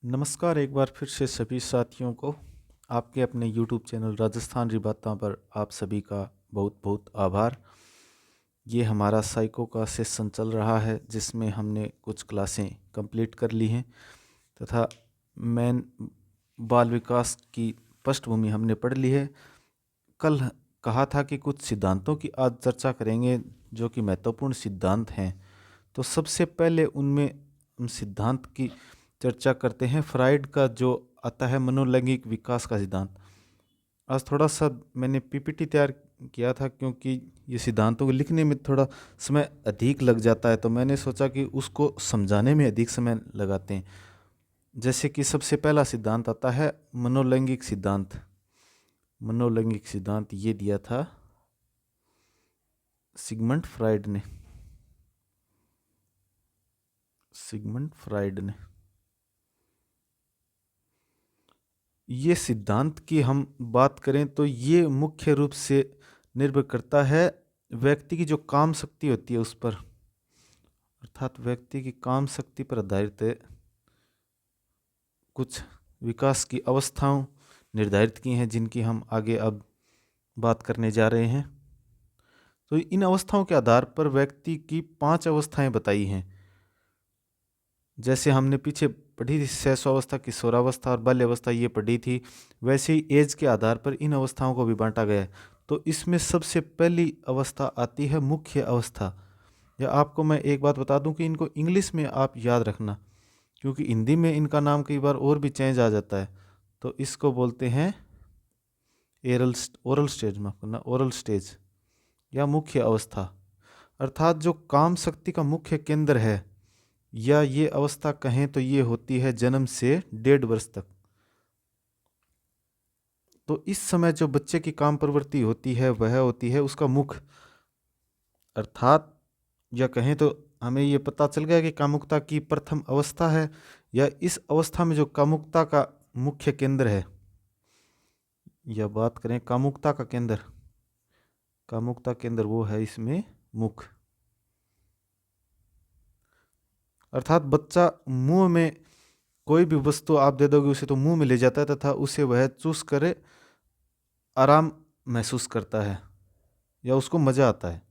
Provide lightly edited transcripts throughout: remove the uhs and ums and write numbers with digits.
नमस्कार एक बार फिर से सभी साथियों को आपके अपने YouTube चैनल राजस्थान रिबाता पर आप सभी का बहुत बहुत आभार। ये हमारा साइको का सेशन चल रहा है जिसमें हमने कुछ क्लासें कंप्लीट कर ली हैं तथा मैन बाल विकास की पृष्ठभूमि हमने पढ़ ली है। कल कहा था कि कुछ सिद्धांतों की आज चर्चा करेंगे जो कि महत्वपूर्ण सिद्धांत हैं। तो सबसे पहले उनमें हम सिद्धांत की चर्चा करते हैं। फ्राइड का जो आता है मनोलैंगिक विकास का सिद्धांत। आज थोड़ा सा मैंने पीपीटी तैयार किया था क्योंकि ये सिद्धांतों को लिखने में थोड़ा समय अधिक लग जाता है, तो मैंने सोचा कि उसको समझाने में अधिक समय लगाते हैं। जैसे कि सबसे पहला सिद्धांत आता है मनोलैंगिक सिद्धांत। मनोलैंगिक सिद्धांत ये दिया था सिगमंड फ्राइड ने। सिगमंड फ्राइड ने ये सिद्धांत की हम बात करें तो ये मुख्य रूप से निर्भर करता है व्यक्ति की जो काम शक्ति होती है उस पर, अर्थात व्यक्ति की काम शक्ति पर आधारित है। कुछ विकास की अवस्थाओं निर्धारित की हैं जिनकी हम आगे अब बात करने जा रहे हैं। तो इन अवस्थाओं के आधार पर व्यक्ति की 5 अवस्थाएं बताई हैं। जैसे हमने पीछे पढ़ी थी शैशवावस्था, किशोरावस्था और बाल्यावस्था, ये पढ़ी थी, वैसे ही एज के आधार पर इन अवस्थाओं को भी बांटा गया है। तो इसमें सबसे पहली अवस्था आती है मुख्य अवस्था। या आपको मैं एक बात बता दूं कि इनको इंग्लिश में आप याद रखना, क्योंकि हिंदी में इनका नाम कई बार और भी चेंज आ जाता है। तो इसको बोलते हैं ओरल स्टेज, माफ करना, ओरल स्टेज या मुख्य अवस्था। अर्थात जो काम शक्ति का मुख्य केंद्र है, या ये अवस्था कहें तो ये होती है जन्म से 1.5 वर्ष तक। तो इस समय जो बच्चे की काम प्रवृत्ति होती है वह होती है उसका मुख। अर्थात या कहें तो हमें ये पता चल गया कि कामुकता की प्रथम अवस्था है, या इस अवस्था में जो कामुकता का मुख्य केंद्र है, या बात करें कामुकता का केंद्र, कामुकता केंद्र वो है इसमें मुख। अर्थात बच्चा मुंह में कोई भी वस्तु आप दे दोगे उसे तो मुंह में ले जाता है तथा उसे वह चूस कर आराम महसूस करता है या उसको मजा आता है।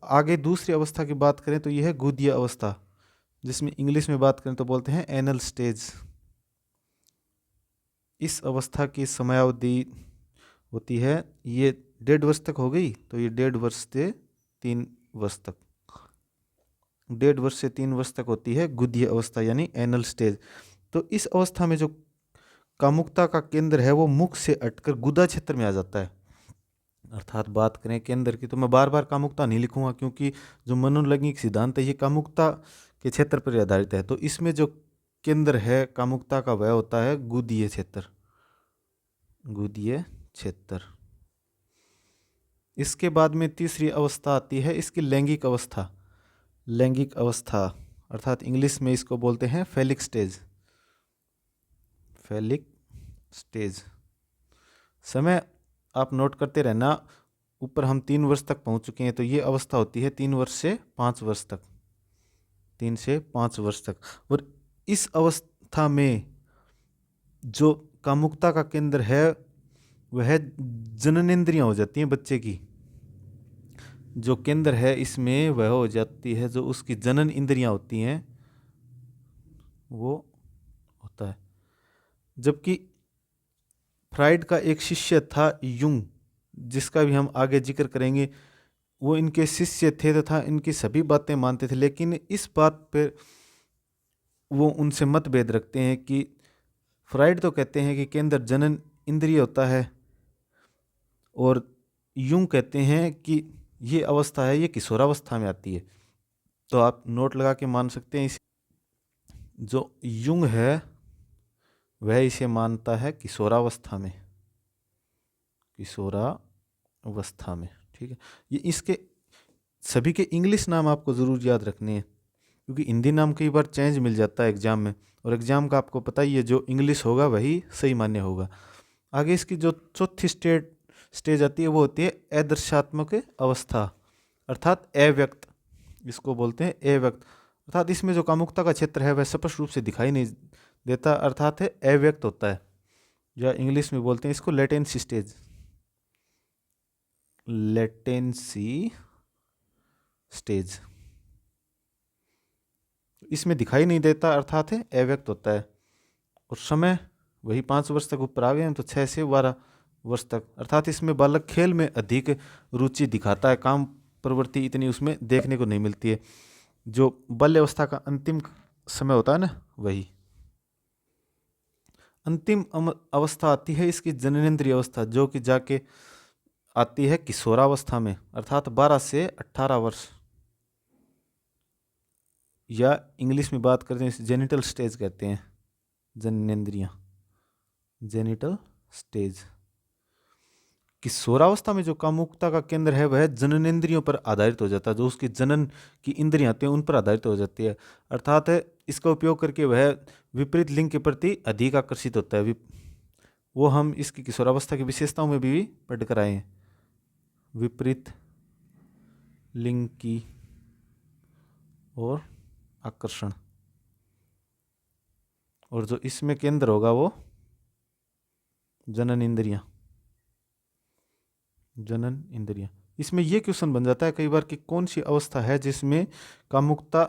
आगे दूसरी अवस्था की बात करें तो यह है गुदीय अवस्था, जिसमें इंग्लिश में बात करें तो बोलते हैं एनल स्टेज। इस अवस्था की समयावधि होती है, ये 1.5 वर्ष तक हो गई, तो ये 1.5 वर्ष से 3 वर्ष तक, 1.5 वर्ष से 3 वर्ष तक होती है गुदीय अवस्था यानी एनल स्टेज। तो इस अवस्था में जो कामुकता का केंद्र है वो मुख से हटकर गुदा क्षेत्र में आ जाता है। अर्थात बात करें केंद्र की तो मैं बार बार कामुकता नहीं लिखूंगा, क्योंकि जो मनोलैंगिक सिद्धांत है ये कामुकता के क्षेत्र पर आधारित है। तो इसमें जो केंद्र है कामुकता का वह होता है गुदीय क्षेत्र, गुदीय क्षेत्र। इसके बाद में तीसरी अवस्था आती है इसकी लैंगिक अवस्था। लैंगिक अवस्था अर्थात इंग्लिश में इसको बोलते हैं फेलिक स्टेज। फेलिक स्टेज समय आप नोट करते रहना। ऊपर हम 3 वर्ष तक पहुंच चुके हैं, तो ये अवस्था होती है 3 वर्ष से 5 वर्ष तक, 3 से 5 वर्ष तक। और इस अवस्था में जो कामुकता का केंद्र है वह जननेंद्रियां हो जाती हैं बच्चे की। जो केंद्र है इसमें वह हो जाती है जो उसकी जनन इंद्रियां होती हैं वो होता है। जबकि फ्राइड का एक शिष्य था युंग, जिसका भी हम आगे जिक्र करेंगे, वो इनके शिष्य थे तथा इनकी सभी बातें मानते थे, लेकिन इस बात पर वो उनसे मतभेद रखते हैं कि फ्राइड तो कहते हैं कि केंद्र जनन इंद्रिय होता है, और यूं कहते हैं कि ये अवस्था है ये किशोरावस्था में आती है। तो आप नोट लगा के मान सकते हैं जो युंग है वह इसे मानता है किशोरावस्था में, किशोरावस्था में। ठीक है, ये इसके सभी के इंग्लिश नाम आपको ज़रूर याद रखने हैं, क्योंकि हिंदी नाम कई बार चेंज मिल जाता है एग्जाम में, और एग्जाम का आपको पता ही है जो इंग्लिश होगा वही सही मान्य होगा। आगे इसकी जो चौथी स्टेज आती है वो होती है अदृश्यात्मक अवस्था, अर्थात अव्यक्त, इसको बोलते हैं अव्यक्त। अर्थात इसमें जो कामुकता का क्षेत्र है वह स्पष्ट रूप से दिखाई नहीं देता, अर्थात है अव्यक्त होता है, या इंग्लिश में बोलते हैं इसको लेटेंसी स्टेज, लेटेंसी स्टेज। इसमें दिखाई नहीं देता, अर्थात है अव्यक्त होता है। और समय वही 5 वर्ष तक ऊपर आ गए हैं तो 6 से 12 वर्ष तक, अर्थात इसमें बालक खेल में अधिक रुचि दिखाता है, काम प्रवृत्ति इतनी उसमें देखने को नहीं मिलती है। जो बाल्यावस्था का अंतिम समय होता है ना, वही अंतिम अवस्था आती है इसकी जननेंद्रिय अवस्था, जो कि जाके आती है किशोरावस्था में, अर्थात 12 से 18 वर्ष, या इंग्लिश में बात करते हैं इसे जेनिटल स्टेज कहते हैं, जननेंद्रियां, जेनिटल स्टेज। किशोरावस्था में जो कामुकता का केंद्र है वह जननेंद्रियों पर आधारित हो जाता है, जो उसकी जनन की इंद्रियां होती हैं उन पर आधारित हो जाती है, अर्थात है इसका उपयोग करके वह विपरीत लिंग के प्रति अधिक आकर्षित होता है। वो हम इसकी किशोरावस्था की विशेषताओं में भी पढ़ कर आए हैं, विपरीत लिंग की और आकर्षण, और जो इसमें केंद्र होगा वो जनन इंद्रियां, जनन इंद्रियां। इसमें यह क्वेश्चन बन जाता है कई बार कि कौन सी अवस्था है जिसमें कामुकता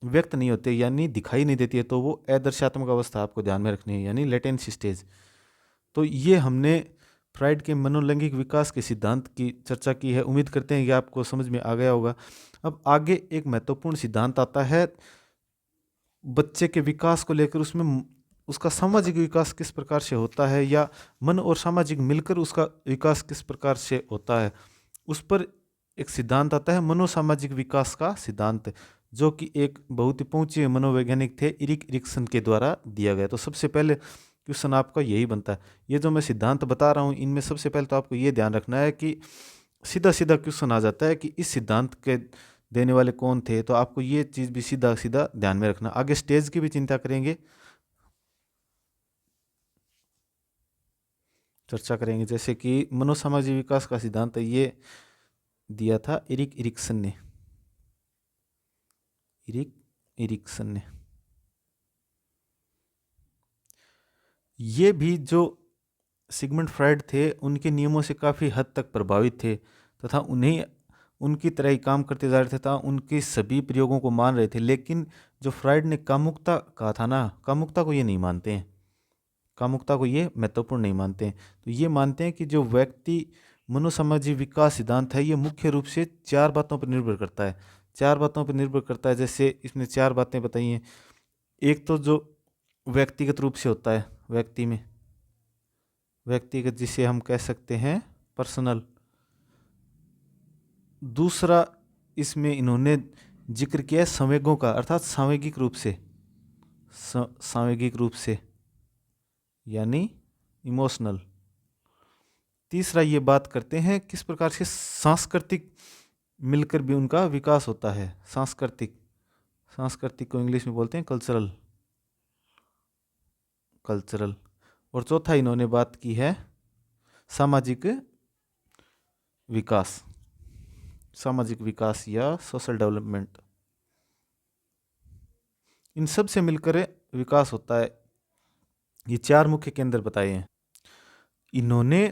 व्यक्त नहीं होती, यानी दिखाई नहीं देती है, तो वो अदर्शात्मक अवस्था आपको ध्यान में रखनी है, यानी लेटेंसी स्टेज। तो ये हमने फ्राइड के मनोलैंगिक विकास के सिद्धांत की चर्चा की है, उम्मीद करते हैं कि आपको समझ में आ गया होगा। अब आगे एक महत्वपूर्ण सिद्धांत आता है बच्चे के विकास को लेकर, उसमें उसका सामाजिक विकास किस प्रकार से होता है, या मन और सामाजिक मिलकर उसका विकास किस प्रकार से होता है, उस पर एक सिद्धांत आता है मनोसामाजिक विकास का सिद्धांत, जो कि एक बहुत ही पहुंचे मनोवैज्ञानिक थे इरिक इरिक्सन के द्वारा दिया गया। तो सबसे पहले क्वेश्चन आपका यही बनता है, ये जो मैं सिद्धांत बता रहा हूँ इनमें सबसे पहले तो आपको ये ध्यान रखना है कि सीधा सीधा क्वेश्चन आ जाता है कि इस सिद्धांत के देने वाले कौन थे, तो आपको ये चीज़ भी सीधा सीधा ध्यान में रखना। आगे स्टेज की भी चिंता करेंगे, चर्चा करेंगे, जैसे कि मनोसामाजिक विकास का सिद्धांत ये दिया था इरिक इरिक्सन ने, इरिक इरिक्सन ने। ये भी जो सिगमंड फ्राइड थे उनके नियमों से काफ़ी हद तक प्रभावित थे, तथा उन्हें उनकी तरह ही काम करते जा रहे थे, तथा उनके सभी प्रयोगों को मान रहे थे। लेकिन जो फ्राइड ने कामुकता कहा था ना, कामुकता को ये नहीं मानते हैं, कामुकता को ये महत्वपूर्ण नहीं मानते हैं। तो ये मानते हैं कि जो व्यक्ति मनोसामाजिक विकास सिद्धांत है ये मुख्य रूप से 4 बातों पर निर्भर करता है, 4 बातों पर निर्भर करता है। जैसे इसने 4 बातें बताई हैं, एक तो जो व्यक्तिगत रूप से होता है, व्यक्ति में व्यक्तिगत, जिसे हम कह सकते हैं पर्सनल। दूसरा इसमें इन्होंने जिक्र किया है संवेगों का, अर्थात सांवेगिक रूप से, सांवेगिक रूप से यानी इमोशनल। तीसरा ये बात करते हैं किस प्रकार से सांस्कृतिक मिलकर भी उनका विकास होता है, सांस्कृतिक, सांस्कृतिक को इंग्लिश में बोलते हैं कल्चरल, कल्चरल। और चौथा इन्होंने बात की है सामाजिक विकास, सामाजिक विकास या सोशल डेवलपमेंट। इन सब से मिलकर विकास होता है। ये 4 मुख्य केंद्र बताए हैं। इन्होंने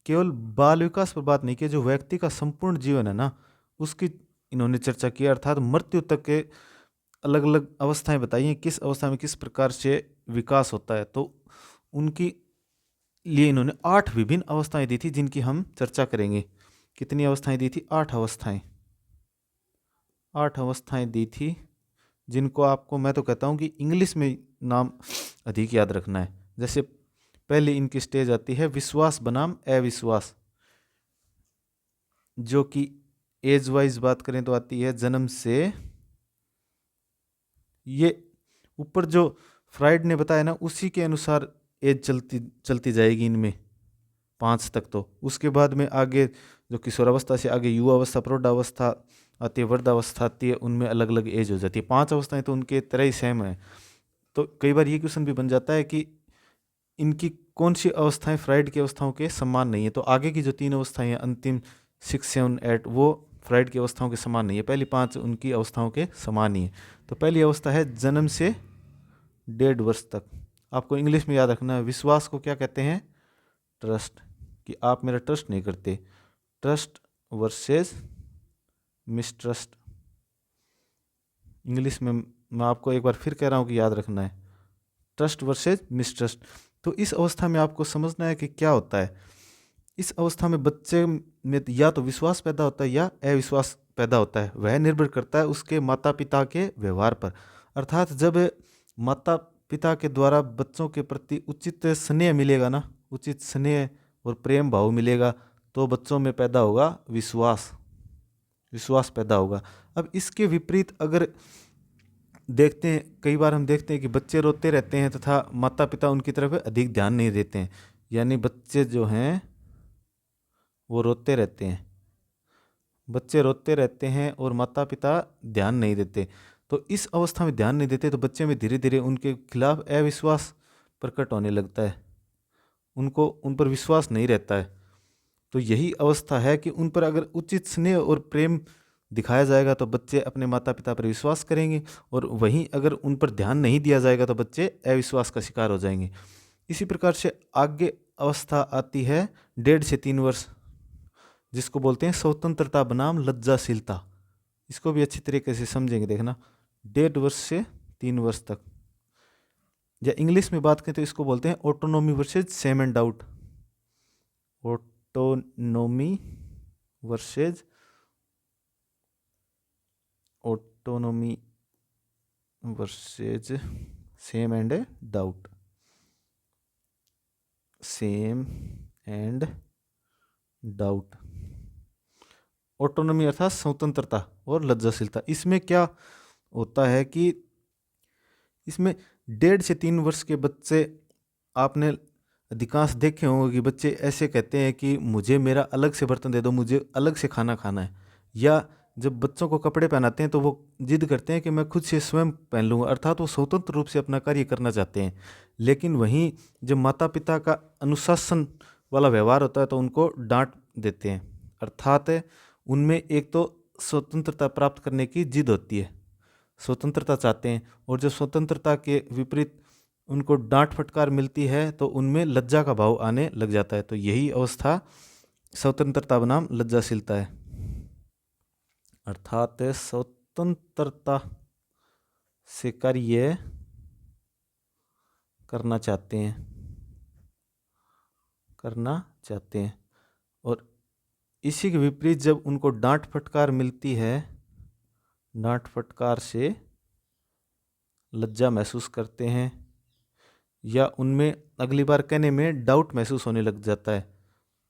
केवल बाल विकास पर बात नहीं की, जो व्यक्ति का संपूर्ण जीवन है ना उसकी इन्होंने चर्चा की, अर्थात मृत्यु तक के अलग अलग अवस्थाएं बताई हैं, किस अवस्था में किस प्रकार से विकास होता है। तो उनकी लिए इन्होंने 8 विभिन्न अवस्थाएं दी थी जिनकी हम चर्चा करेंगे। कितनी अवस्थाएं दी थी? 8 अवस्थाएं, 8 अवस्थाएं दी थी, जिनको आपको मैं तो कहता हूं कि इंग्लिश में नाम अधिक याद रखना है। जैसे पहले इनकी स्टेज आती है विश्वास बनाम अविश्वास, जो कि एज वाइज बात करें तो आती है जन्म से, ये ऊपर जो फ्राइड ने बताया ना उसी के अनुसार एज चलती चलती जाएगी इनमें 5 तक। तो उसके बाद में आगे जो किशोरावस्था से आगे युवावस्था, प्रौढ़ावस्था आती है, वृद्धावस्था आती है, उनमें अलग अलग एज हो जाती है। 5 अवस्थाएं तो उनके तरह ही सेम है। तो कई बार ये क्वेश्चन भी बन जाता है कि इनकी कौन सी अवस्थाएं फ्राइड की अवस्थाओं के समान नहीं है। तो आगे की जो 3 अवस्थाएं हैं, अंतिम 6, 7, 8, वो फ्राइड की अवस्थाओं के समान नहीं है, पहली 5 उनकी अवस्थाओं के समान ही है। तो पहली अवस्था है जन्म से 1.5 वर्ष तक, आपको इंग्लिश में याद रखना है, विश्वास को क्या कहते हैं? ट्रस्ट, कि आप मेरा ट्रस्ट नहीं करते। Trust versus mistrust. इंग्लिश में मैं आपको एक बार फिर कह रहा हूँ कि याद रखना है, ट्रस्ट वर्सेस मिसट्रस्ट। तो इस अवस्था में आपको समझना है कि क्या होता है। इस अवस्था में बच्चे में या तो विश्वास पैदा होता है या अविश्वास पैदा होता है। वह निर्भर करता है उसके माता पिता के व्यवहार पर। अर्थात जब माता पिता के द्वारा बच्चों के प्रति उचित स्नेह मिलेगा ना, उचित स्नेह और प्रेम भाव मिलेगा, तो बच्चों में पैदा होगा विश्वास, विश्वास पैदा होगा। अब इसके विपरीत अगर देखते हैं, कई बार हम देखते हैं कि बच्चे रोते रहते हैं तथा माता पिता उनकी तरफ अधिक ध्यान नहीं देते हैं। यानी बच्चे जो हैं वो रोते रहते हैं, बच्चे रोते रहते हैं और माता पिता ध्यान नहीं देते। तो इस अवस्था में ध्यान नहीं देते तो बच्चे में धीरे धीरे उनके खिलाफ अविश्वास प्रकट होने लगता है, उनको उन पर विश्वास नहीं रहता है। तो यही अवस्था है कि उन पर अगर उचित स्नेह और प्रेम दिखाया जाएगा तो बच्चे अपने माता पिता पर विश्वास करेंगे, और वहीं अगर उन पर ध्यान नहीं दिया जाएगा तो बच्चे अविश्वास का शिकार हो जाएंगे। इसी प्रकार से आगे अवस्था आती है 1.5 से 3 वर्ष, जिसको बोलते हैं स्वतंत्रता बनाम लज्जाशीलता। इसको भी अच्छी तरीके से समझेंगे, देखना। 1.5 वर्ष से 3 वर्ष तक, या इंग्लिश में बात करें तो इसको बोलते हैं autonomy versus same and doubt. Autonomy versus autonomy versus same and doubt, same and doubt. Autonomy अर्थात स्वतंत्रता और लज्जाशीलता। इसमें क्या होता है कि इसमें 1.5 से 3 वर्ष के बच्चे, आपने अधिकांश देखे होंगे कि बच्चे ऐसे कहते हैं कि मुझे मेरा अलग से बर्तन दे दो, मुझे अलग से खाना खाना है। या जब बच्चों को कपड़े पहनाते हैं तो वो जिद करते हैं कि मैं खुद से स्वयं पहन लूँगा, अर्थात वो स्वतंत्र रूप से अपना कार्य करना चाहते हैं। लेकिन वहीं जब माता पिता का अनुशासन वाला व्यवहार होता है तो उनको डांट देते हैं। अर्थात उनमें एक तो स्वतंत्रता प्राप्त करने की जिद होती है, स्वतंत्रता चाहते हैं, और जब स्वतंत्रता के विपरीत उनको डांट फटकार मिलती है तो उनमें लज्जा का भाव आने लग जाता है। तो यही अवस्था स्वतंत्रता बनाम लज्जाशीलता है। अर्थात स्वतंत्रता से कार्य करना चाहते हैं, करना चाहते हैं, और इसी के विपरीत जब उनको डांट फटकार मिलती है, डांट फटकार से लज्जा महसूस करते हैं, या उनमें अगली बार कहने में डाउट महसूस होने लग जाता है,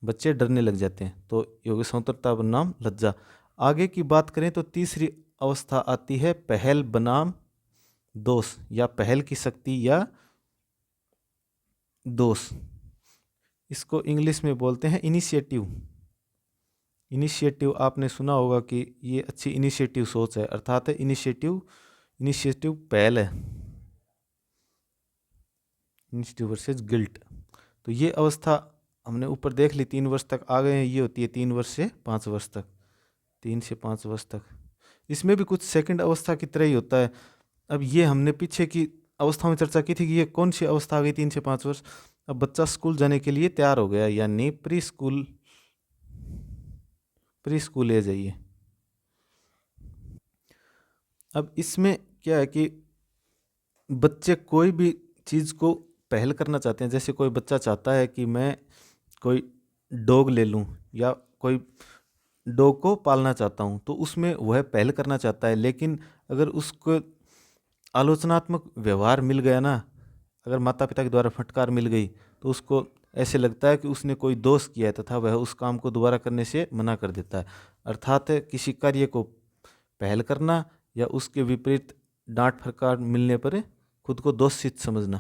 बच्चे डरने लग जाते हैं, तो योग्य स्वतंत्रता बनाम लज्जा। आगे की बात करें तो तीसरी अवस्था आती है पहल बनाम दोष, या पहल की शक्ति या दोष। इसको इंग्लिश में बोलते हैं इनिशिएटिव। इनिशिएटिव आपने सुना होगा कि ये अच्छी इनिशिएटिव सोच है, अर्थात इनिशिएटिव, इनिशिएटिव पहल है। Initiative versus guilt. तो ये अवस्था हमने ऊपर देख ली, 3 वर्ष तक आ गए हैं, ये होती है 3 वर्ष से 5 वर्ष तक, 3 से 5 वर्ष तक। इसमें भी कुछ सेकंड अवस्था की तरह ही होता है। अब ये हमने पीछे की अवस्था में चर्चा की थी कि ये कौन सी अवस्था आ गई 3 से 5 वर्ष। अब बच्चा स्कूल जाने के लिए तैयार हो गया, यानी preschool, preschool age है ये। अब इसमें क्या है कि बच्चे कोई भी चीज़ को पहल करना चाहते हैं। जैसे कोई बच्चा चाहता है कि मैं कोई डॉग ले लूं, या कोई डॉग को पालना चाहता हूं, तो उसमें वह पहल करना चाहता है। लेकिन अगर उसको आलोचनात्मक व्यवहार मिल गया ना, अगर माता पिता के द्वारा फटकार मिल गई, तो उसको ऐसे लगता है कि उसने कोई दोष किया है तथा वह उस काम को दोबारा करने से मना कर देता है। अर्थात किसी कार्य को पहल करना या उसके विपरीत डांट फटकार मिलने पर खुद को दोषित समझना,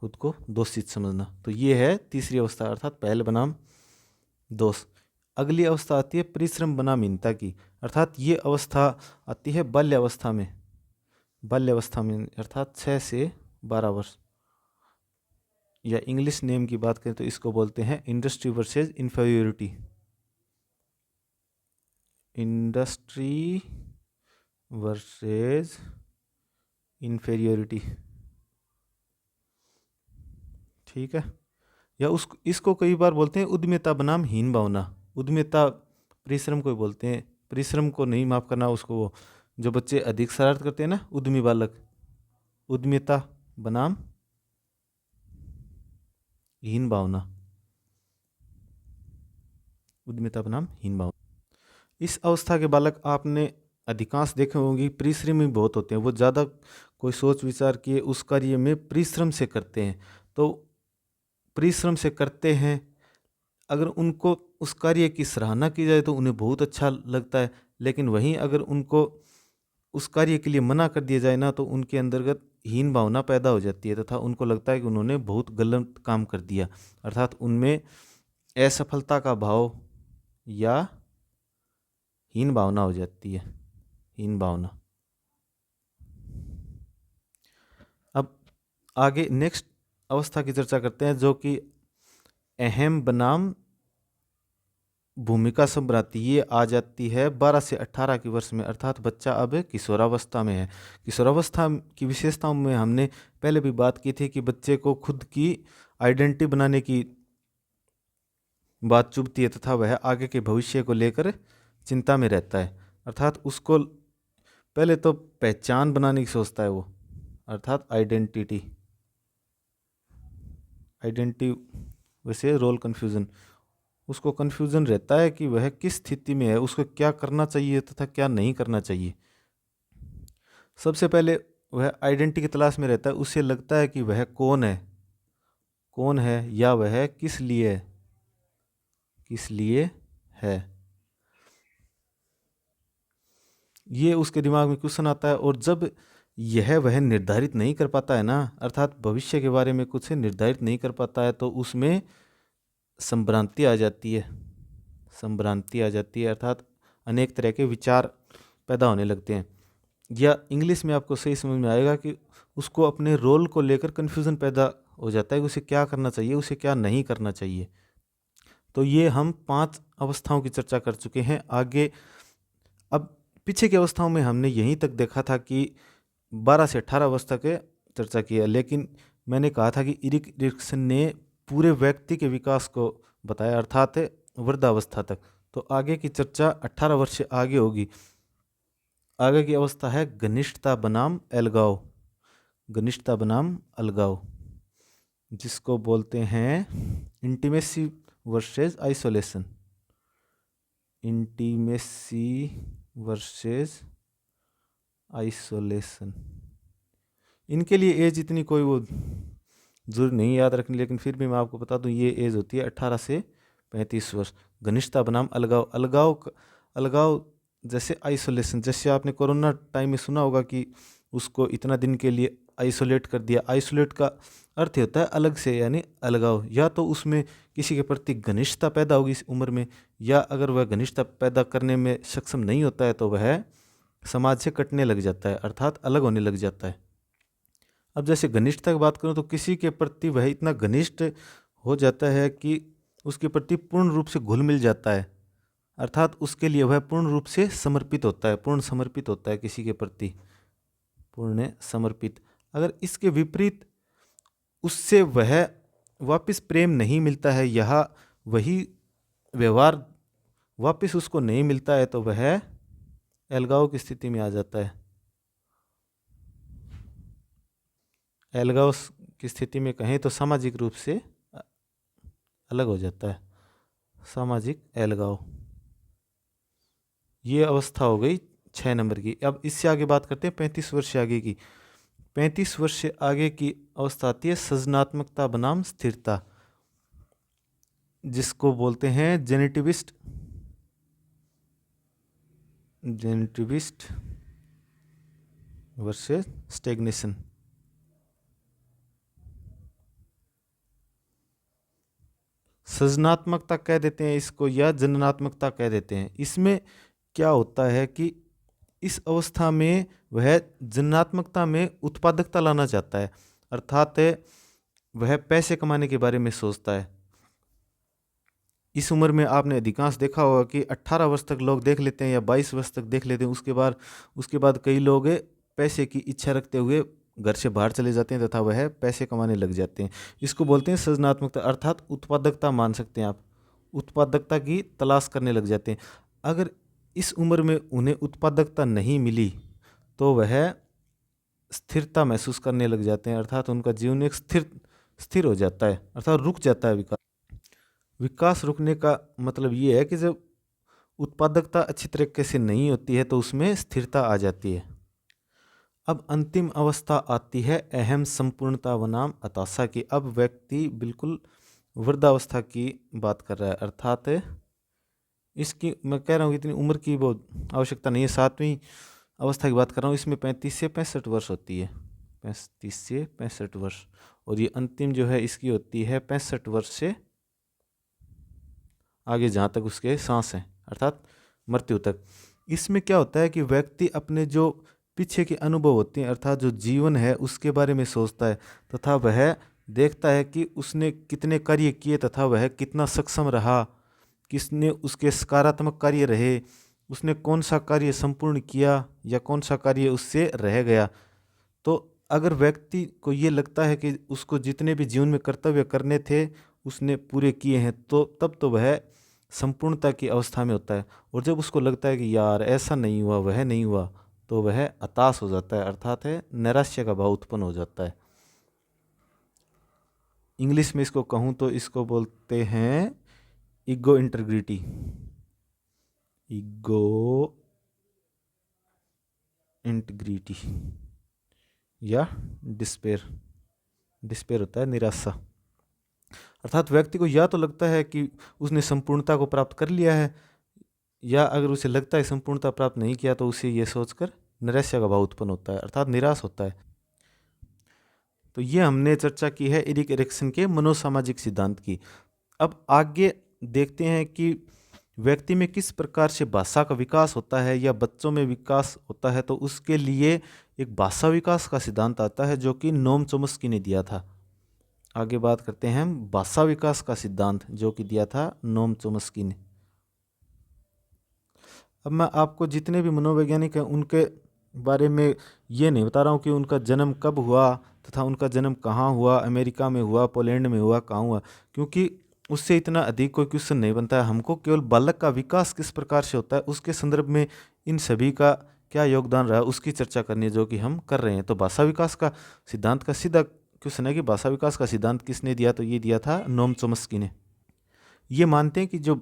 खुद को दोषित समझना। तो ये है तीसरी अवस्था, अर्थात पहल बनाम दोष। अगली अवस्था आती है परिश्रम बनाम हीनता की, अर्थात ये अवस्था आती है बाल्यावस्था में। बाल्यावस्था में अर्थात 6 से 12 वर्ष, या इंग्लिश नेम की बात करें तो इसको बोलते हैं industry versus inferiority. Industry versus inferiority. ठीक है। या उस इसको कई बार बोलते हैं उद्यमिता बनाम हीन भावना। उद्यमिता परिश्रम को ही बोलते हैं, परिश्रम को नहीं, माफ करना, उसको वो जो बच्चे अधिक शरारत करते हैं ना, उद्यमी बालक, उद्यमिता बनाम हीन भावना, उद्यमिता बनाम हीन भावना। इस अवस्था के बालक आपने अधिकांश देखे होंगे, परिश्रमी बहुत होते हैं, वो ज़्यादा कोई सोच विचार किए उस कार्य में परिश्रम से करते हैं। तो परिश्रम से करते हैं, अगर उनको उस कार्य की सराहना की जाए तो उन्हें बहुत अच्छा लगता है, लेकिन वहीं अगर उनको उस कार्य के लिए मना कर दिया जाए ना तो उनके अंतर्गत हीन भावना पैदा हो जाती है तथा उनको लगता है कि उन्होंने बहुत गलत काम कर दिया, अर्थात उनमें असफलता का भाव या हीन भावना हो जाती है, हीन भावना। अब आगे नेक्स्ट अवस्था की चर्चा करते हैं, जो कि अहम बनाम भूमिका संभ्रांति। ये आ जाती है 12 से 18 के वर्ष में, अर्थात बच्चा अब किशोरावस्था में है। किशोरावस्था की विशेषताओं में हमने पहले भी बात की थी कि बच्चे को खुद की आइडेंटिटी बनाने की बात चुभती है तथा वह आगे के भविष्य को लेकर चिंता में रहता है, अर्थात उसको पहले तो पहचान बनाने की सोचता है वो, अर्थात आइडेंटिटी, वैसे रोल कन्फ्यूजन, उसको कन्फ्यूजन रहता है कि वह किस स्थिति में है, उसको क्या करना चाहिए तथा क्या नहीं करना चाहिए। सबसे पहले वह आइडेंटिटी की तलाश में रहता है, उसे लगता है कि वह कौन है या वह किस लिए है, ये उसके दिमाग में क्वेश्चन आता है। और जब यह वह निर्धारित नहीं कर पाता है ना, अर्थात भविष्य के बारे में कुछ निर्धारित नहीं कर पाता है, तो उसमें संभ्रांति आ जाती है, संभ्रांति आ जाती है, अर्थात अनेक तरह के विचार पैदा होने लगते हैं। या इंग्लिश में आपको सही समझ में आएगा कि उसको अपने रोल को लेकर कन्फ्यूज़न पैदा हो जाता है कि उसे क्या करना चाहिए, उसे क्या नहीं करना चाहिए। तो ये हम 5 अवस्थाओं की चर्चा कर चुके हैं। आगे अब पीछे की अवस्थाओं में हमने यहीं तक देखा था कि 12 से 18 अवस्था के चर्चा की है, लेकिन मैंने कहा था कि इरिक एरिक्सन ने पूरे व्यक्ति के विकास को बताया, अर्थात वृद्धावस्था तक। तो आगे की चर्चा 18 वर्ष से आगे होगी। आगे की अवस्था है घनिष्ठता बनाम अलगाव, घनिष्ठता बनाम अलगाव, जिसको बोलते हैं intimacy versus isolation, intimacy versus isolation. इनके लिए एज इतनी कोई वो जरूरी नहीं याद रखनी, लेकिन फिर भी मैं आपको बता दूं ये एज होती है 18 से 35 वर्ष। घनिष्ठता बनाम अलगाव, अलगाव जैसे आइसोलेशन, जैसे आपने कोरोना टाइम में सुना होगा कि उसको इतना दिन के लिए आइसोलेट कर दिया। आइसोलेट का अर्थ होता है अलग से, यानी अलगाव। या तो उसमें किसी के प्रति घनिष्ठता पैदा होगी इस उम्र में, या अगर वह घनिष्ठता पैदा करने में सक्षम नहीं होता है तो वह समाज से कटने लग जाता है, अर्थात अलग होने लग जाता है। अब जैसे घनिष्ठता की बात करूं तो किसी के प्रति वह इतना घनिष्ठ हो जाता है कि उसके प्रति पूर्ण रूप से घुल मिल जाता है, अर्थात उसके लिए वह पूर्ण रूप से समर्पित होता है, पूर्ण समर्पित होता है किसी के प्रति, पूर्ण समर्पित। अगर इसके विपरीत उससे वह वापस प्रेम नहीं मिलता है, यह वही व्यवहार वापस उसको नहीं मिलता है, तो वह अलगाव की स्थिति में आ जाता है। अलगाव की स्थिति में कहें तो सामाजिक रूप से अलग हो जाता है, सामाजिक अलगाव। ये अवस्था हो गई 6 नंबर की। अब इससे आगे बात करते हैं 35 वर्ष से आगे की। 35 वर्ष से आगे की अवस्था आती है सृजनात्मकता बनाम स्थिरता, जिसको बोलते हैं जेनेटिविस्ट वर्सेस स्टेग्नेशन। सृजनात्मकता कह देते हैं इसको या जननात्मकता कह देते हैं। इसमें क्या होता है कि इस अवस्था में वह जननात्मकता में उत्पादकता लाना चाहता है, अर्थात वह पैसे कमाने के बारे में सोचता है। इस उम्र में आपने अधिकांश देखा होगा कि 18 वर्ष तक लोग देख लेते हैं या 22 वर्ष तक देख लेते हैं, उसके बाद कई लोग पैसे की इच्छा रखते हुए घर से बाहर चले जाते हैं तथा वह पैसे कमाने लग जाते हैं। इसको बोलते हैं सृजनात्मकता, अर्थात उत्पादकता मान सकते हैं आप। उत्पादकता की तलाश करने लग जाते हैं। अगर इस उम्र में उन्हें उत्पादकता नहीं मिली तो वह स्थिरता महसूस करने लग जाते हैं, अर्थात उनका जीवन एक स्थिर हो जाता है, अर्थात रुक जाता है विकास। विकास रुकने का मतलब ये है कि जब उत्पादकता अच्छी तरीके से नहीं होती है तो उसमें स्थिरता आ जाती है। अब अंतिम अवस्था आती है अहम संपूर्णता बनाम हताशा की। अब व्यक्ति बिल्कुल वृद्धावस्था की बात कर रहा है, अर्थात इसकी मैं कह रहा हूँ इतनी उम्र की वो आवश्यकता नहीं है। 7वीं अवस्था की बात कर रहा हूँ, इसमें 35 से 65 वर्ष होती है, 35 से 65 वर्ष। और ये अंतिम जो है इसकी होती है 65 वर्ष से आगे जहाँ तक उसके सांस हैं, अर्थात मृत्यु तक। इसमें क्या होता है कि व्यक्ति अपने जो पीछे के अनुभव होते हैं, अर्थात जो जीवन है उसके बारे में सोचता है तथा वह देखता है कि उसने कितने कार्य किए तथा वह कितना सक्षम रहा, किसने उसके सकारात्मक कार्य रहे, उसने कौन सा कार्य संपूर्ण किया या कौन सा कार्य उससे रह गया। तो अगर व्यक्ति को ये लगता है कि उसको जितने भी जीवन में कर्तव्य करने थे उसने पूरे किए हैं तो तब तो वह संपूर्णता की अवस्था में होता है। और जब उसको लगता है कि यार ऐसा नहीं हुआ, वह नहीं हुआ, तो वह हताश हो जाता है, अर्थात है नैराश्य का भाव उत्पन्न हो जाता है। इंग्लिश में इसको कहूँ तो इसको बोलते हैं ईगो इंटीग्रिटी, ईगो इंटीग्रिटी या डिस्पेयर होता है निराशा। अर्थात व्यक्ति को या तो लगता है कि उसने संपूर्णता को प्राप्त कर लिया है, या अगर उसे लगता है संपूर्णता प्राप्त नहीं किया तो उसे ये सोचकर नैराश्य का भाव उत्पन्न होता है, अर्थात निराश होता है। तो ये हमने चर्चा की है एरिक एरिक्सन के मनोसामाजिक सिद्धांत की। अब आगे देखते हैं कि व्यक्ति में किस प्रकार से भाषा का विकास होता है या बच्चों में विकास होता है। तो उसके लिए एक भाषा विकास का सिद्धांत आता है जो कि नोम चोम्स्की ने दिया था। आगे बात करते हैं हम भाषा विकास का सिद्धांत जो कि दिया था नोम चोम्स्की ने। अब मैं आपको जितने भी मनोवैज्ञानिक हैं उनके बारे में ये नहीं बता रहा हूँ कि उनका जन्म कब हुआ तथा उनका जन्म कहाँ हुआ, अमेरिका में हुआ, पोलैंड में हुआ, कहाँ हुआ, क्योंकि उससे इतना अधिक कोई क्वेश्चन नहीं बनता है। हमको केवल बालक का विकास किस प्रकार से होता है उसके संदर्भ में इन सभी का क्या योगदान रहा उसकी चर्चा करनी है, जो कि हम कर रहे हैं। तो भाषा विकास का सिद्धांत का सीधा क्वेश्चन है कि भाषा विकास का सिद्धांत किसने दिया, तो ये दिया था नोम चोम्स्की ने। ये मानते हैं कि जो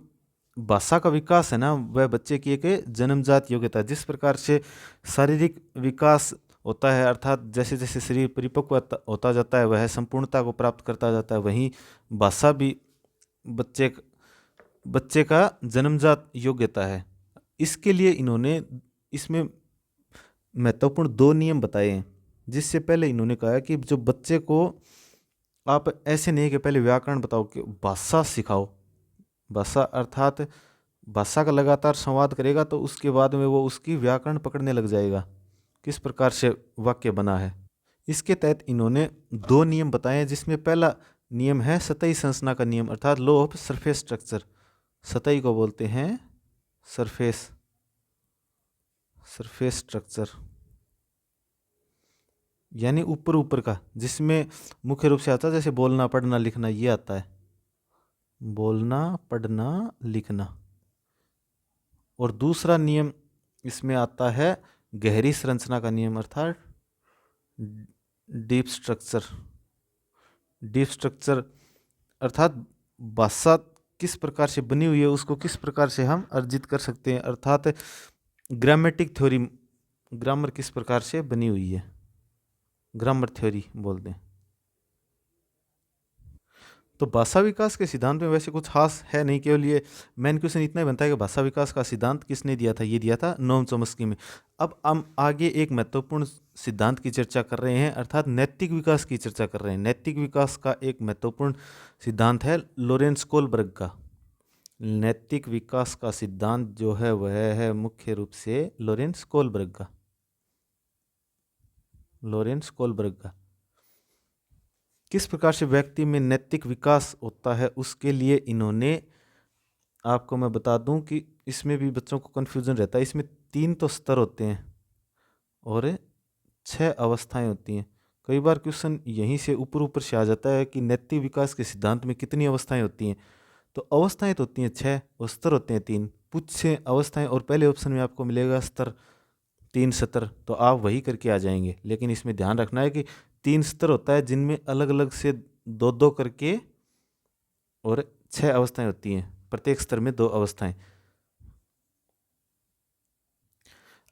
भाषा का विकास है ना वह बच्चे की एक जन्मजात योग्यता है। जिस प्रकार से शारीरिक विकास होता है, अर्थात जैसे जैसे शरीर परिपक्व होता जाता है वह संपूर्णता को प्राप्त करता जाता है, वहीं भाषा भी बच्चे का जन्मजात योग्यता है। इसके लिए इन्होंने इसमें महत्वपूर्ण 2 नियम बताए हैं। जिससे पहले इन्होंने कहा कि जो बच्चे को आप ऐसे नहीं कि पहले व्याकरण बताओ, कि भाषा सिखाओ। भाषा अर्थात भाषा का लगातार संवाद करेगा तो उसके बाद में वो उसकी व्याकरण पकड़ने लग जाएगा, किस प्रकार से वाक्य बना है। इसके तहत इन्होंने 2 नियम बताए हैं, जिसमें पहला नियम है सतही संरचना का नियम, अर्थात लॉ ऑफ सरफेस स्ट्रक्चर। सतही को बोलते हैं सरफेस स्ट्रक्चर, यानी ऊपर ऊपर का, जिसमें मुख्य रूप से आता है जैसे बोलना पढ़ना लिखना, ये आता है बोलना पढ़ना लिखना। और दूसरा नियम इसमें आता है गहरी संरचना का नियम, अर्थात डीप स्ट्रक्चर अर्थात भाषा किस प्रकार से बनी हुई है उसको किस प्रकार से हम अर्जित कर सकते हैं, अर्थात ग्रामेटिक थ्योरी, ग्रामर किस प्रकार से बनी हुई है, ग्रामर थ्योरी बोलते हैं। तो भाषा विकास के सिद्धांत में वैसे कुछ खास है नहीं, केवल ये मेन क्वेश्चन इतना ही बनता है कि भाषा विकास का सिद्धांत किसने दिया था, ये दिया था नोम चोम्स्की में। अब हम आगे एक महत्वपूर्ण सिद्धांत की चर्चा कर रहे हैं, अर्थात नैतिक विकास की चर्चा कर रहे हैं। नैतिक विकास का एक महत्वपूर्ण सिद्धांत है लोरेंस कोलबर्ग का। नैतिक विकास का सिद्धांत जो है वह है मुख्य रूप से लोरेंस कोलबर्ग का। किस प्रकार से व्यक्ति में नैतिक विकास होता है उसके लिए इन्होंने, आपको मैं बता दूं कि इसमें भी बच्चों को कन्फ्यूजन रहता है। इसमें 3 तो स्तर होते हैं और 6 अवस्थाएं होती हैं। कई बार क्वेश्चन यहीं से ऊपर ऊपर से आ जाता है कि नैतिक विकास के सिद्धांत में कितनी अवस्थाएं होती हैं। तो अवस्थाएं तो होती हैं 6 और स्तर होते हैं 3। कुछ से अवस्थाएं, और पहले ऑप्शन में आपको मिलेगा स्तर 3 सतर, तो आप वही करके आ जाएंगे। लेकिन इसमें ध्यान रखना है कि 3 स्तर होता है जिनमें अलग अलग से दो दो करके और 6 अवस्थाएं होती हैं, प्रत्येक स्तर में 2 अवस्थाएं।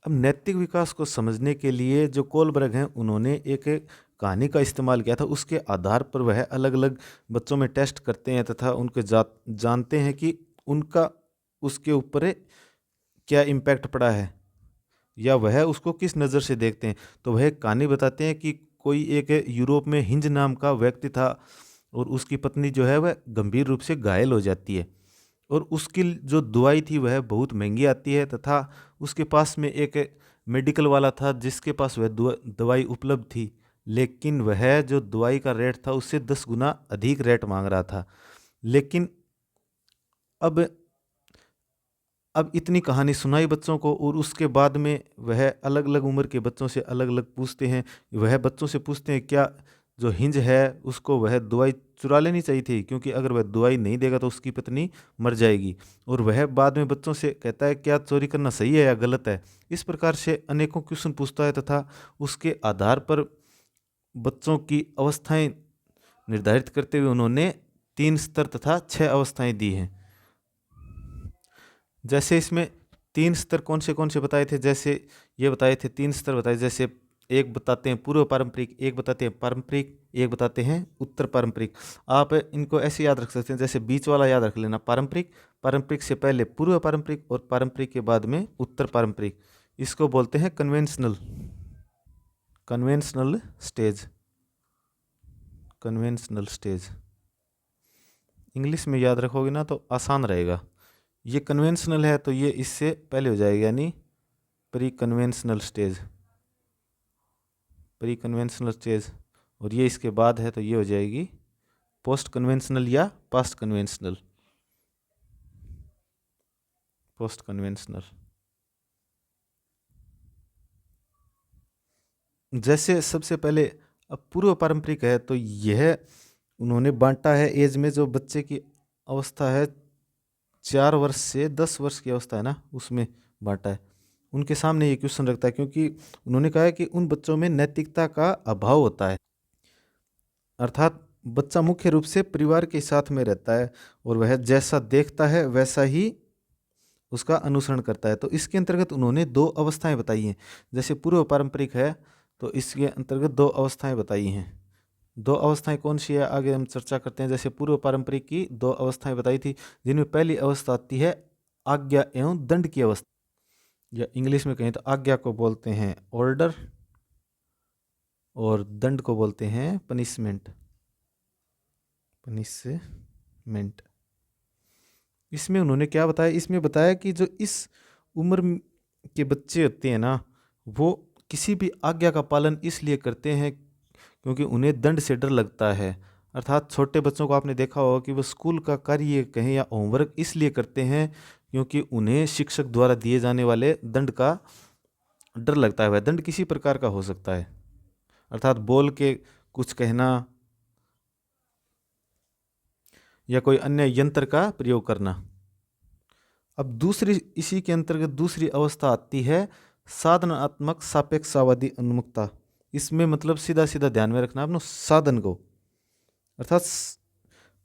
अब नैतिक विकास को समझने के लिए जो कोलबर्ग हैं उन्होंने एक कहानी का इस्तेमाल किया था। उसके आधार पर वह अलग अलग बच्चों में टेस्ट करते हैं तथा उनके जानते हैं कि उनका उसके ऊपर क्या इम्पैक्ट पड़ा है या वह उसको किस नज़र से देखते हैं। तो वह एक कहानी बताते हैं कि कोई एक यूरोप में हिंज नाम का व्यक्ति था और उसकी पत्नी जो है वह गंभीर रूप से घायल हो जाती है और उसकी जो दवाई थी वह बहुत महंगी आती है तथा उसके पास में एक मेडिकल वाला था जिसके पास वह दवाई उपलब्ध थी, लेकिन वह जो दवाई का रेट था उससे 10 गुना अधिक रेट मांग रहा था। लेकिन अब इतनी कहानी सुनाई बच्चों को और उसके बाद में वह अलग अलग उम्र के बच्चों से अलग अलग पूछते हैं। वह बच्चों से पूछते हैं क्या जो हिंज है उसको वह दवाई चुरा लेनी चाहिए थी, क्योंकि अगर वह दवाई नहीं देगा तो उसकी पत्नी मर जाएगी। और वह बाद में बच्चों से कहता है क्या चोरी करना सही है या गलत है। इस प्रकार से अनेकों क्वेश्चन पूछता है तथा उसके आधार पर बच्चों की अवस्थाएं निर्धारित करते हुए उन्होंने 3 स्तर तथा 6 अवस्थाएं दी हैं। जैसे इसमें 3 स्तर कौन से बताए थे, जैसे ये बताए थे 3 स्तर बताए, जैसे एक बताते हैं पूर्व पारंपरिक, एक बताते हैं पारंपरिक, एक बताते हैं उत्तर पारंपरिक। आप इनको ऐसे याद रख सकते हैं, जैसे बीच वाला याद रख लेना पारंपरिक, पारंपरिक से पहले पूर्व पारंपरिक और पारंपरिक के बाद में उत्तर पारंपरिक। इसको बोलते हैं conventional stage. Conventional stage English में याद रखोगे ना तो आसान रहेगा। ये कन्वेंशनल है तो ये इससे पहले हो जाएगा, यानी pre conventional stage, pre conventional stage. और ये इसके बाद है तो ये हो जाएगी पोस्ट कन्वेंशनल या पास्ट कन्वेंशनल, पोस्ट कन्वेंशनल। जैसे सबसे पहले अब पूर्व पारंपरिक है तो यह उन्होंने बांटा है एज में, जो बच्चे की अवस्था है 4 वर्ष से 10 वर्ष की अवस्था है ना, उसमें बांटा है। उनके सामने ये क्वेश्चन रखता है क्योंकि उन्होंने कहा है कि उन बच्चों में नैतिकता का अभाव होता है, अर्थात बच्चा मुख्य रूप से परिवार के साथ में रहता है और वह जैसा देखता है वैसा ही उसका अनुसरण करता है। तो इसके अंतर्गत उन्होंने 2 अवस्थाएं बताई हैं। जैसे पूर्व पारंपरिक है तो इसके अंतर्गत 2 अवस्थाएं बताई हैं। 2 अवस्थाएं कौन सी है आगे हम चर्चा करते हैं। जैसे पूर्व पारंपरिक की 2 अवस्थाएं बताई थी, जिनमें पहली अवस्था आती है आज्ञा एवं दंड की अवस्था, या इंग्लिश में कहें तो आज्ञा को बोलते हैं ऑर्डर और दंड को बोलते हैं पनिशमेंट। इसमें उन्होंने क्या बताया, इसमें बताया कि जो इस उम्र के बच्चे होते हैं ना, वो किसी भी आज्ञा का पालन इसलिए करते हैं क्योंकि उन्हें दंड से डर लगता है। अर्थात छोटे बच्चों को आपने देखा होगा कि वो स्कूल का कार्य कहें या होमवर्क इसलिए करते हैं क्योंकि उन्हें शिक्षक द्वारा दिए जाने वाले दंड का डर लगता है। वह दंड किसी प्रकार का हो सकता है, अर्थात बोल के कुछ कहना या कोई अन्य यंत्र का प्रयोग करना। अब दूसरी इसी के अंतर्गत दूसरी अवस्था आती है साधनात्मक सापेक्षतावादी उन्मुखता। इसमें मतलब सीधा सीधा ध्यान में रखना अपने साधन को, अर्थात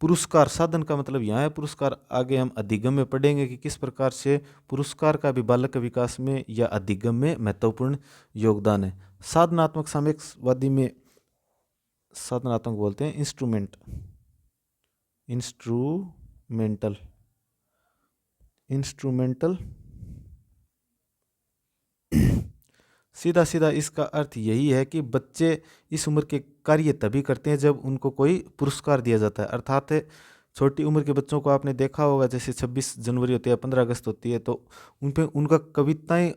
पुरस्कार। साधन का मतलब यहाँ है पुरस्कार। आगे हम अधिगम में पढ़ेंगे कि किस प्रकार से पुरस्कार का भी बालक विकास में या अधिगम में महत्वपूर्ण योगदान है। साधनात्मक सापेक्षवादी में साधनात्मक बोलते हैं इंस्ट्रूमेंटल। सीधा सीधा इसका अर्थ यही है कि बच्चे इस उम्र के कार्य तभी करते हैं जब उनको कोई पुरस्कार दिया जाता है। अर्थात छोटी उम्र के बच्चों को आपने देखा होगा, जैसे 26 जनवरी होती है, 15 अगस्त होती है, तो उन पे उनका कविताएं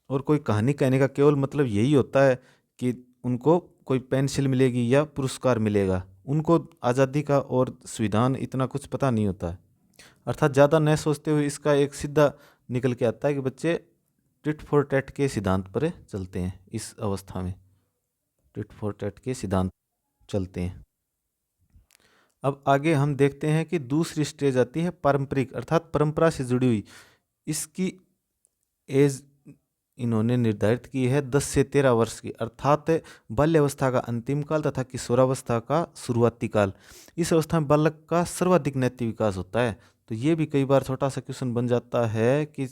और कोई कहानी कहने का केवल मतलब यही होता है कि उनको कोई पेंसिल मिलेगी या पुरस्कार मिलेगा। उनको आज़ादी का और संविधान इतना कुछ पता नहीं होता है। अर्थात ज़्यादा न सोचते हुए इसका एक सीधा निकल के आता है कि बच्चे टिट फॉर टैट के सिद्धांत पर चलते हैं इस अवस्था में। टिट फॉर टैट के सिद्धांत चलते हैं। अब आगे हम देखते हैं कि दूसरी स्टेज आती है पारंपरिक, अर्थात परंपरा से जुड़ी हुई। इसकी एज इन्होंने निर्धारित की है 10 से 13 वर्ष की, अर्थात बाल्यावस्था का अंतिम काल तथा किशोरावस्था का शुरुआती काल। इस अवस्था में बालक का सर्वाधिक नैतिक विकास होता है। तो ये भी कई बार छोटा सा क्वेश्चन बन जाता है कि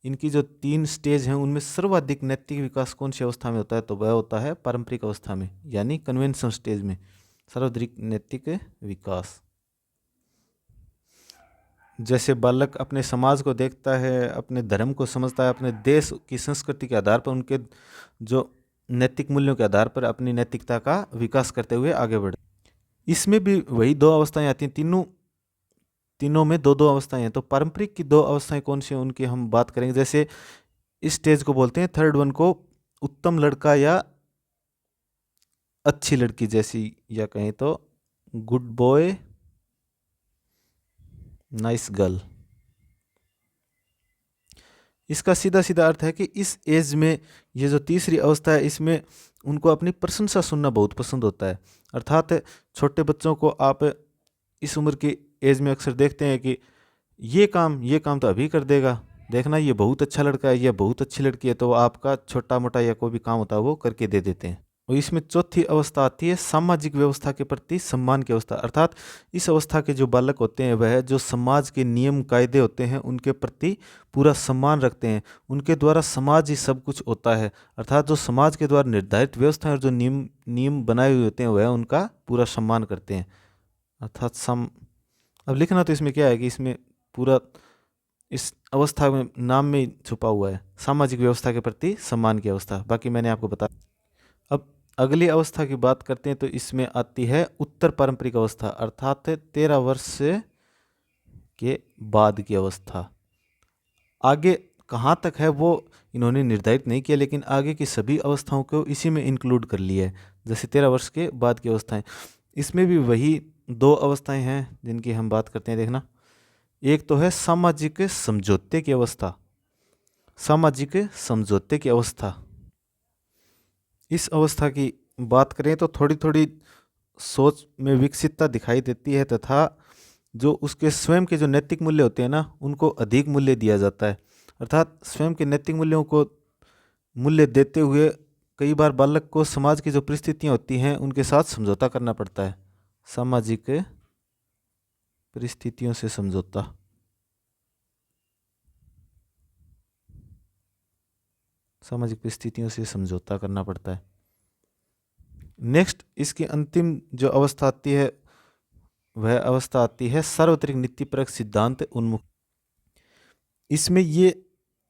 इनकी जो 3 स्टेज हैं उनमें सर्वाधिक नैतिक विकास कौन सी अवस्था में होता है, तो वह होता है पारंपरिक अवस्था में, यानी कन्वेंशन स्टेज में सर्वाधिक नैतिक विकास। जैसे बालक अपने समाज को देखता है, अपने धर्म को समझता है, अपने देश की संस्कृति के आधार पर, उनके जो नैतिक मूल्यों के आधार पर अपनी नैतिकता का विकास करते हुए आगे बढ़े। इसमें भी वही 2 अवस्थाएं आती हैं, तीनों में 2-2 अवस्थाएं हैं। तो पारंपरिक की 2 अवस्थाएं कौन सी हैं उनकी हम बात करेंगे। जैसे इस स्टेज को बोलते हैं, थर्ड वन को उत्तम लड़का या अच्छी लड़की जैसी, या कहें तो गुड बॉय नाइस गर्ल। इसका सीधा सीधा अर्थ है कि इस एज में ये जो तीसरी अवस्था है इसमें उनको अपनी प्रशंसा सुनना बहुत पसंद होता है। अर्थात छोटे बच्चों को आप इस उम्र की एज में अक्सर देखते हैं कि ये काम तो अभी कर देगा, देखना ये बहुत अच्छा लड़का है या बहुत अच्छी लड़की है, तो आपका छोटा मोटा या कोई भी काम होता है वो करके दे देते हैं। और इसमें चौथी अवस्था आती है सामाजिक व्यवस्था के प्रति सम्मान की अवस्था। अर्थात इस अवस्था के जो बालक होते हैं वह जो समाज के नियम कायदे होते हैं उनके प्रति पूरा सम्मान रखते हैं। उनके द्वारा समाज ही सब कुछ होता है, अर्थात जो समाज के द्वारा निर्धारित व्यवस्था और जो नियम बनाए हुए होते हैं वह उनका पूरा सम्मान करते हैं। अर्थात अब लिखना तो इसमें क्या है कि इसमें पूरा इस अवस्था में नाम में ही छुपा हुआ है, सामाजिक व्यवस्था के प्रति सम्मान की अवस्था। बाकी मैंने आपको बताया। अब अगली अवस्था की बात करते हैं तो इसमें आती है उत्तर पारंपरिक अवस्था, अर्थात 13 वर्ष के बाद की अवस्था। आगे कहाँ तक है वो इन्होंने निर्धारित नहीं किया, लेकिन आगे की सभी अवस्थाओं को इसी में इंक्लूड कर लिया है। जैसे 13 वर्ष के बाद की अवस्थाएं, इसमें भी वही 2 अवस्थाएं हैं जिनकी हम बात करते हैं। देखना, एक तो है सामाजिक समझौते की अवस्था। सामाजिक समझौते की अवस्था, इस अवस्था की बात करें तो थोड़ी थोड़ी सोच में विकसितता दिखाई देती है तथा जो उसके स्वयं के जो नैतिक मूल्य होते हैं ना उनको अधिक मूल्य दिया जाता है। अर्थात स्वयं के नैतिक मूल्यों को मूल्य देते हुए कई बार बालक को समाज की जो परिस्थितियां होती हैं उनके साथ समझौता करना पड़ता है। सामाजिक परिस्थितियों से समझौता, सामाजिक परिस्थितियों से समझौता करना पड़ता है। नेक्स्ट इसकी अंतिम जो अवस्था आती है वह अवस्था आती है सार्वत्रिक नीतिपरक सिद्धांत उन्मुख। इसमें ये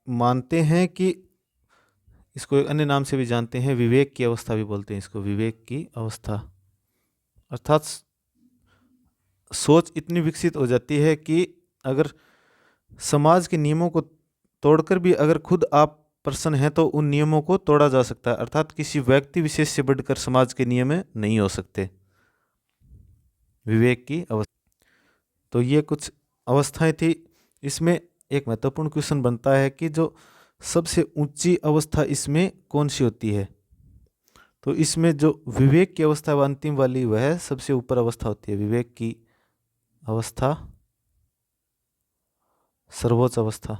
मानते हैं कि इसको एक अन्य नाम से भी जानते हैं, विवेक की अवस्था भी बोलते हैं इसको, विवेक की अवस्था। अर्थात सोच इतनी विकसित हो जाती है कि अगर समाज के नियमों को तोड़कर भी अगर खुद आप प्रसन्न हैं तो उन नियमों को तोड़ा जा सकता है। अर्थात किसी व्यक्ति विशेष से बढ़कर समाज के नियम नहीं हो सकते। विवेक की अवस्था। तो ये कुछ अवस्थाएं थी। इसमें एक महत्वपूर्ण क्वेश्चन बनता है कि जो सबसे ऊंची अवस्था इसमें कौन सी होती है। तो इसमें जो विवेक की अवस्था है अंतिम वाली वह सबसे ऊपर अवस्था होती है। विवेक की अवस्था सर्वोच्च अवस्था,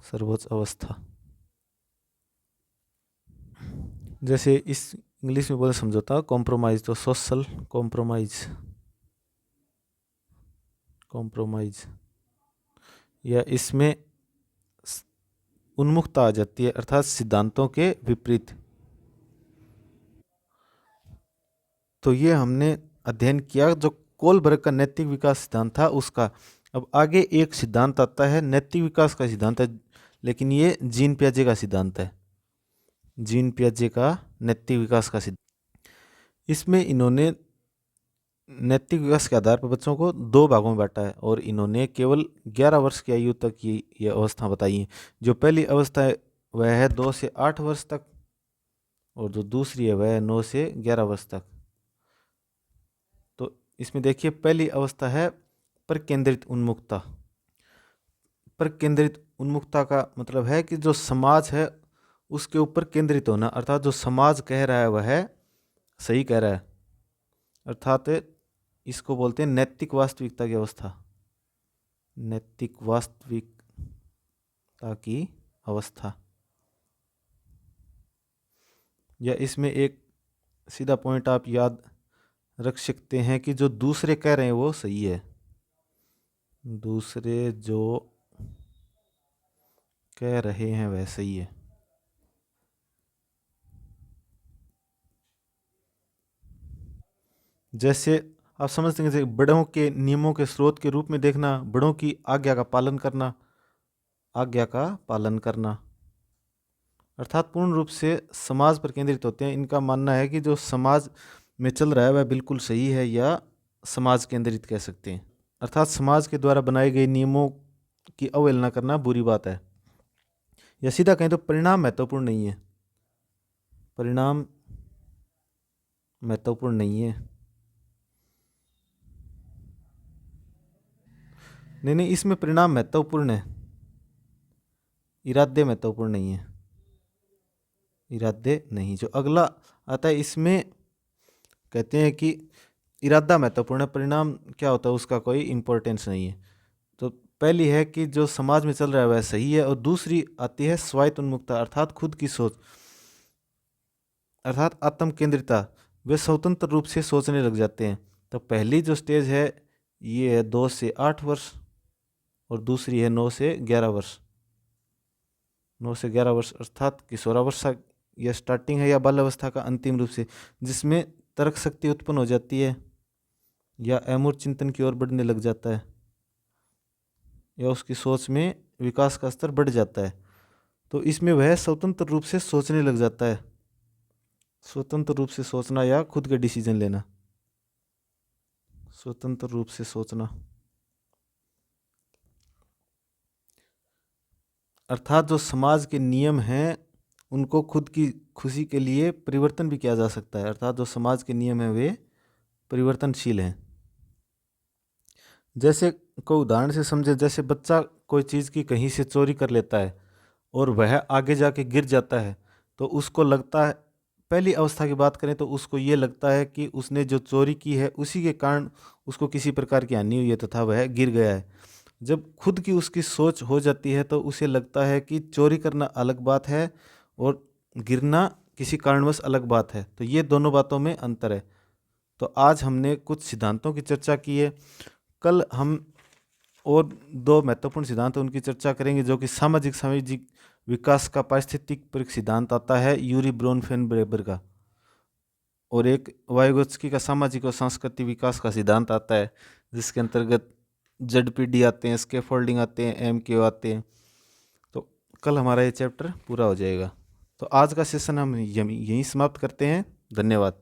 सर्वोच्च अवस्था। जैसे इस इंग्लिश में बोले समझौता कॉम्प्रोमाइज, तो सोशल कॉम्प्रोमाइज, कॉम्प्रोमाइज, या इसमें उन्मुखता आ जाती है अर्थात सिद्धांतों के विपरीत। तो ये हमने अध्ययन किया जो कोलबर्ग का नैतिक विकास सिद्धांत था उसका। अब आगे एक सिद्धांत आता है नैतिक विकास का सिद्धांत है, लेकिन ये जीन पियाजे का सिद्धांत है। जीन पियाजे का नैतिक विकास का सिद्धांत। इसमें इन्होंने नैतिक विकास के आधार पर बच्चों को 2 भागों में बांटा है और इन्होंने केवल 11 वर्ष की आयु तक ये अवस्था बताई है। जो पहली अवस्था है वह है 2 से 8 वर्ष तक और जो दूसरी है वह है 9 से 11 वर्ष तक। तो इसमें देखिए पहली अवस्था है पर केंद्रित उन्मुखता। पर केंद्रित उन्मुखता का मतलब है कि जो समाज है उसके ऊपर केंद्रित होना, अर्थात जो समाज कह रहा है वह सही कह रहा है, अर्थात इसको बोलते हैं नैतिक वास्तविकता की अवस्था, नैतिक वास्तविकता की अवस्था। या इसमें एक सीधा पॉइंट आप याद रख सकते हैं कि जो दूसरे कह रहे हैं वो सही है, दूसरे जो कह रहे हैं वह सही है। जैसे आप समझते हैं, जैसे बड़ों के नियमों के स्रोत के रूप में देखना, बड़ों की आज्ञा का पालन करना, आज्ञा का पालन करना, अर्थात पूर्ण रूप से समाज पर केंद्रित होते हैं। इनका मानना है कि जो समाज में चल रहा है वह बिल्कुल सही है, या समाज केंद्रित कह सकते हैं, अर्थात समाज के द्वारा बनाए गए नियमों की अवहेलना करना बुरी बात है। या सीधा कहें तो परिणाम महत्वपूर्ण नहीं है, परिणाम महत्वपूर्ण नहीं है। नहीं नहीं, इसमें परिणाम महत्वपूर्ण है, इरादे महत्वपूर्ण नहीं है, इरादे नहीं। जो अगला आता है इसमें कहते हैं कि इरादा महत्वपूर्ण है, परिणाम क्या होता है उसका कोई इम्पोर्टेंस नहीं है। तो पहली है कि जो समाज में चल रहा है वह सही है, और दूसरी आती है स्वायत्त उन्मुखता, अर्थात खुद की सोच, अर्थात आत्म केंद्रिता, वे स्वतंत्र रूप से सोचने लग जाते हैं। तो पहली जो स्टेज है ये है 2 से 8 वर्ष, और दूसरी है 9 से 11 वर्ष। 9 से 11 वर्ष अर्थात किशोरावस्था या स्टार्टिंग है, या बाल्यावस्था का अंतिम रूप से, जिसमें तर्क शक्ति उत्पन्न हो जाती है, या अमूर्त चिंतन की ओर बढ़ने लग जाता है, या उसकी सोच में विकास का स्तर बढ़ जाता है। तो इसमें वह स्वतंत्र रूप से सोचने लग जाता है, स्वतंत्र रूप से सोचना या खुद के डिसीजन लेना, स्वतंत्र रूप से सोचना, अर्थात जो समाज के नियम हैं उनको खुद की खुशी के लिए परिवर्तन भी किया जा सकता है, अर्थात जो समाज के नियम हैं वे परिवर्तनशील हैं। जैसे कोई उदाहरण से समझे, जैसे बच्चा कोई चीज़ की कहीं से चोरी कर लेता है और वह आगे जाके गिर जाता है, तो उसको लगता है, पहली अवस्था की बात करें तो उसको ये लगता है कि उसने जो चोरी की है उसी के कारण उसको किसी प्रकार की हानि हुई है तथा वह गिर गया है। जब खुद की उसकी सोच हो जाती है तो उसे लगता है कि चोरी करना अलग बात है और गिरना किसी कारणवश अलग बात है, तो ये दोनों बातों में अंतर है। तो आज हमने कुछ सिद्धांतों की चर्चा की है, कल हम और 2 महत्वपूर्ण सिद्धांत हैं उनकी चर्चा करेंगे, जो कि सामाजिक सामाजिक विकास का पारिस्थितिक पर सिद्धांत आता है यूरी ब्रोनफेनब्रेबर का, और एक वाइगोत्स्की का सामाजिक और सांस्कृतिक विकास का सिद्धांत आता है, जिसके अंतर्गत जेडपीडी आते हैं, स्कैफोल्डिंग आते हैं, एमक्यू आते हैं। तो कल हमारा ये चैप्टर पूरा हो जाएगा। तो आज का सेशन हम यहीं समाप्त करते हैं। धन्यवाद।